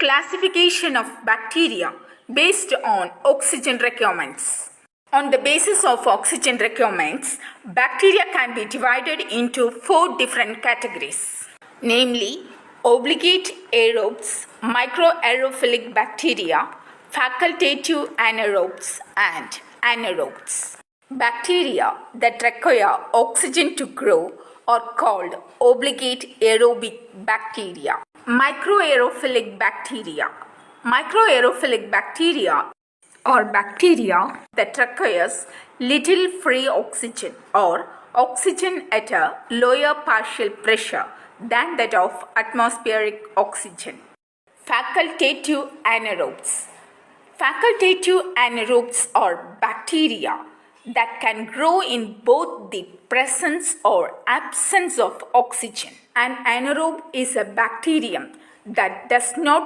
Classification of bacteria based on oxygen requirements. On the basis of oxygen requirements, bacteria can be divided into 4 different categories, namely obligate aerobes, microaerophilic bacteria, facultative anaerobes, and anaerobes. Bacteria that require oxygen to grow are called obligate aerobic bacteria. Microaerophilic bacteria. Microaerophilic bacteria or bacteria that requires little free oxygen or oxygen at a lower partial pressure than that of atmospheric oxygen. Facultative anaerobes. Facultative anaerobes are bacteria that can grow in both the presence or absence of oxygen. An anaerobe is a bacterium that does not